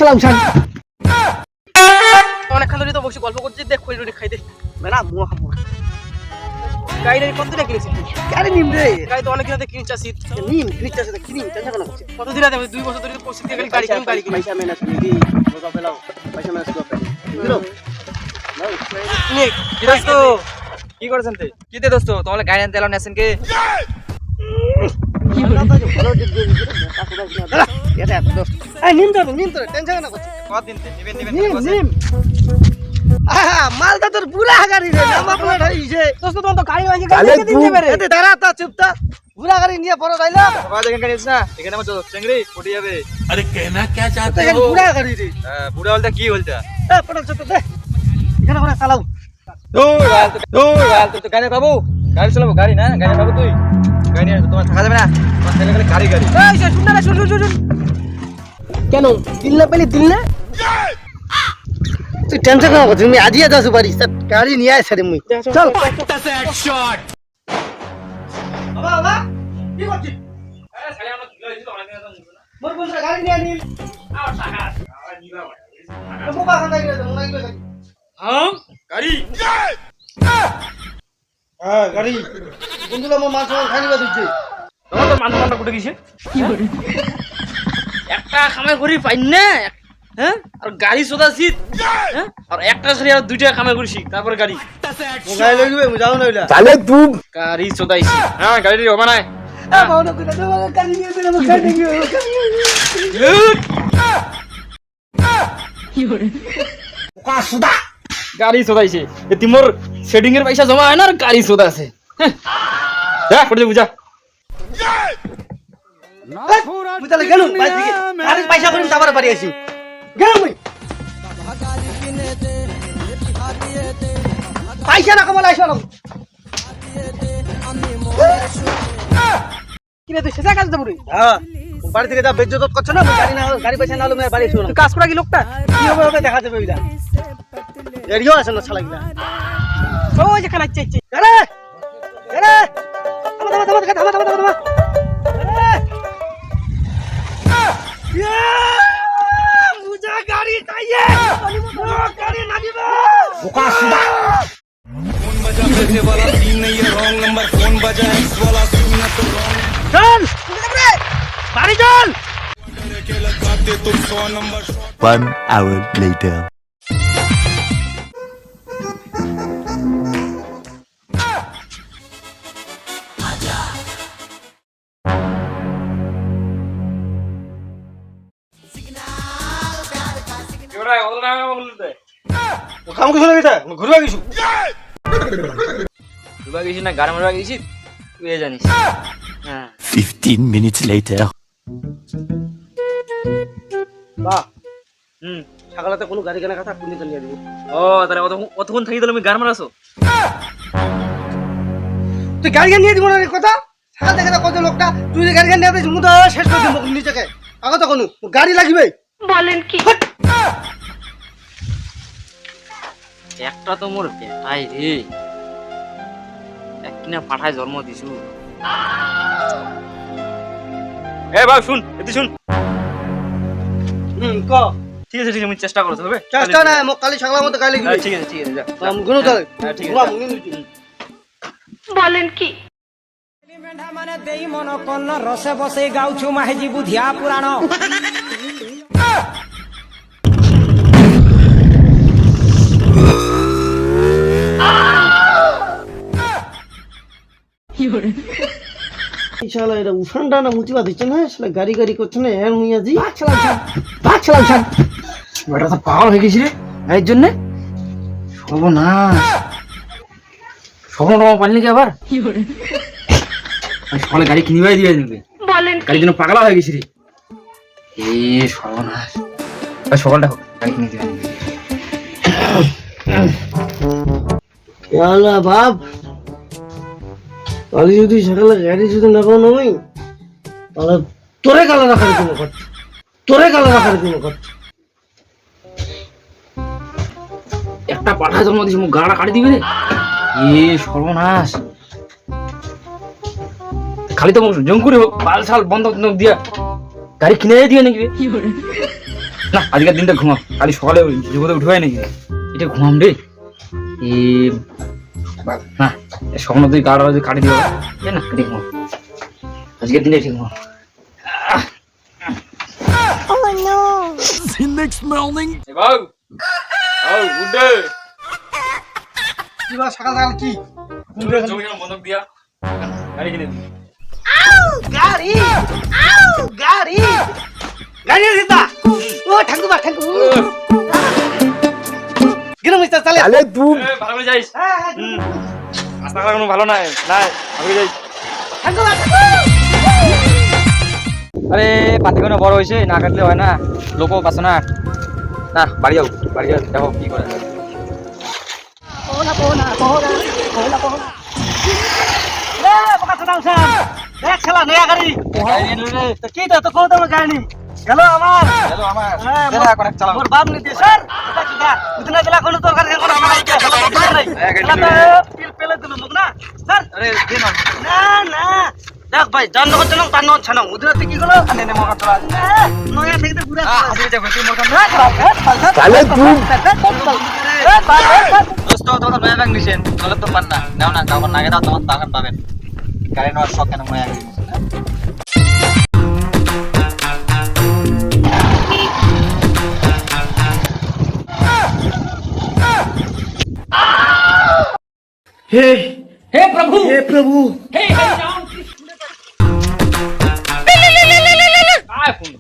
ছাড়াম ছাড়। অনেকক্ষণ ধরে তো বসে গল্প করছি, দেখ খই রুটি খাইতে না মুয়া খাবো। গাড়ি কত টাকা কিনেছিস? গাড়ি নিম রে, গাড়ি তো অনেক দিন কিনে চাষিত নিম কিনতে আছে কিনি টেনশন কেন করছিস? কতদিন আগে 2 বছর ধরে তো পরিস্থিতি খালি গাড়ি কিনে গাড়ি কিনে পয়সা মেনা শুনি কি মোটা পেলাও পয়সা মেনা শুনি বুঝলো কিনে দোস্ত কি করছেন তে? কি তে দোস্ত তোমার গাড়ি আনতে এলাম নেছেন কে? এটা দোস্ত এই নিম তো টেনশন কেন করছিস? কতদিন তে নিবেন নিম নিম মালটা তোর পুরা গাড়ি রে নামা প্লেট হইছে। দোস্ত তোমার তো গাড়ি আছে গাড়ি দিতে দিতে পারে এতে দাঁড়া তা চুপটা পুরা গাড়ি নিয়ে পড়ো যাইলাম। বাবা দেখেন গাড়ি আছে না, এখানে আমার চেংড়ি পড়ে যাবে। अरे कहना क्या चाहते দেখেন हो? পুরা গাড়ি রে হ্যাঁ বুড়া বলতে কি বলতা? এ পড়ো চুপ দে এখানে পড়া চালাও। তুই তো গাড়ি পাবো, গাড়ি চালাবো, গাড়ি না গাড়ি পাবো তুই। গাড়ি নিয়ে তোমার থাকা যাবে না, তোমার ছেলে গেলে গাড়ি গাড়ি। এই শুন না শুন কেন দিল না পেলে দিল না তুই টেনশন কেন করছিস? তুমি আজই যাচ্ছ বাড়ি গাড়ি নিয়ে আসে রে মুই চল। বাবা বাবা কি করছিস? মোর বন্ধুরা গাড়ি নিয়ে নিল মোকা খান গাড়ি নিয়ে মোনা গাড়ি হ্যাঁ গাড়ি হ্যাঁ গাড়ি বন্ধুরা মোর মাছ খাই নিবা দিচ্ছে। তোমার তো মান সম্মান উঠে গেছে একটা কামাই করি পাই না হ্যাঁ আর গাড়ি সোদাছি হ্যাঁ আর একটা ছেড়ে আর দুইটা কামাই করিছি তারপর গাড়ি মোবাইল লই গবে যাও না ওইলা গাড়ি সোদাইছি হ্যাঁ গাড়ি হবে না। এ বাবা না কইলা তোমার গাড়ি নিয়ে দিলাম গাড়ি নিয়ে গাড়ি সোদাইছে এ তিমোর সেটিং এর পয়সা জমা হয় না আর গাড়ি সোদা আছে হ্যাঁ করে বুঝা মুই তাহলে গেলুম বাইরে থেকে গাড়ি পয়সা করিম তারপরে বাড়ি আসি গেলুম মুই পয়সা না কমালে আইসো না কিরে তুই সেটা কাজ দেবো হ্যাঁ বাড়ি থেকে যা বেজ্জত করছ না মুই গাড়ি না গাড়ি পয়সা না হলে মুই বাড়ি আসো না তুই কাজ করা কি লোকটা কি হবে হবে দেখা যাবে ওইলা রেডিও আছে না শালাগুলা ওই যে খানা চাইছে আরে আরে থামা থামা থামা থামা থামা থামা मुझे गाड़ी चाहिए गाड़ी ना दीबो बुका सुदा फोन बजा भेजने वाला सीन नहीं है, रॉन्ग नंबर फोन बजा एक्स वाला सीन है तो रॉन्ग चल बाड़ी चल के लगाते तुम 100 नंबर 1 hour later. কেউরা কত টাকা বলতে? কাম কিছু না গেছে ঘুরবা কিছু দুবা গেছি না গাড়ি মারবা গেছি তুই জানিস। হ্যাঁ 15 minutes later. বাহ হুম সকালে কোনো গাড়ি কেনা কথা পুনি চলে যাবি ও তাহলে অতক্ষণ থাকি তাহলে আমি গাড়ি মারাছো? তুই গাড়ি নিয়ে দিব না রে কথা সকাল থেকে কত লোকটা তুই গাড়ি নিয়ে আসিস মুদা শেষ করে দেব নিজেকে আগে তো কোনো গাড়ি লাগবে বলেন কি একটা তো মোর বেটাই রে এক কিনা পাঠায় জন্ম দিছু এ ভাই শুন এদি শুন। ক ঠিক আছে ঠিক আছে আমি চেষ্টা করতে হবে। চেষ্টা না মোক কালি সকালের মধ্যে গাড়ি লাগবে ঠিক আছে ঠিক আছে যা গুনো চলে হ্যাঁ, ঠিক আছে। বলেন কি মেଣ୍ଢା ମାନେ ଦେଇ ମନ କର୍ଣ୍ଣ ରସେ ବସେଇ ଗାଉଛୁ ମାହିଜି ବୁଧିଆ ପୁରାଣ শালা এটা উফানটা না মুচিবা দিচ্ছে না শালা গাড়ি গাড়ি করছে না এর মুইয়াজি ভাগ ছাড়াম বেটা তো পাগল হয়ে গেছি রে এর জন্য সর্বনাশ সর্বনাশ পারলি কি আবার সকালে গাড়ি কিনিবাই দিয়ে দিবে বলেন গাড়ির জন্য পাগলা হয়ে গেছি রে এ সর্বনাশ সকালটা হোক গাড়ি কিনে দিবে ইয়ালা বাপ কালি যদি সকালে গাড়ি যদি না পাও নই তাহলে তোরে কালা রাখার কোনো কথা একটা পাঠা জন্ম দিছি মুখ গাড়া কাটি দিবে রে এ সর্বনাশ খালি তো জঙ্কুরে হোক পাল সাল বন্ধ দিয়া গাড়ি কিনে দিয়ে নাকি রে না আজকের দিনটা ঘুমাও, কালি সকালে জগতে উঠবে নাকি, এটা ঘুমাম রে। এ না স্বপ্ন তুই কার কাটি দিও না, কেটে ঘুমাও আজকের দিনে, ঠিক ঘুমাও। কি বল সকাল সকাল কি বন্ধক দিয়া গাড়ি কিনে দিই। গাড়ি গাড়ি গাড়ি দিতা ও ঠাকুমা ঠাকুর গিরো মিস্টার চলে ভালো করে যাইস, রাস্তাঘাট কোনো ভালো নাই, ভালো করে যাইস। ঠাকুমা আরে পাতি কোনো বড় হয়েছে, না কাটলে হয় না, লোকও পাচ্ছে না। না বাড়ি যাও, বাড়ি যাও, দেখো কি করে। পোলা পোলা পোলা পোলা পোলা এ বকা তো দাওছা দেখ শালা নয়া গাড়ি তো কি তো কোন তো গাড়ি গেল আমার হ্যাঁ মোর বাপ নি দে স্যার এটা কি দা উতনা বেলা কোন তরকারি কোন আমার আইছে নাই এটা তো পিল পেলে দিল মুখ না স্যার আরে দে না না না দেখ ভাই জান নগর চলং তান নন ছানাও উতনা তে কি গলো নে নে মোকা তোলা নয়া থেকে তো পুরা হাসি যাবে তুই মোকা চালে তুই দোস্ত তোমার নয়া ব্যাগ নিছেন, চলে তো পান না, নাও না যখন নাগে দাও তখন তখন পাবেন। গাড়ি নেওয়ার শখ কেন নয়া গাড়ি নিছেন? हे प्रभु हे प्रभु हे हरि राम कृष्ण काय फोन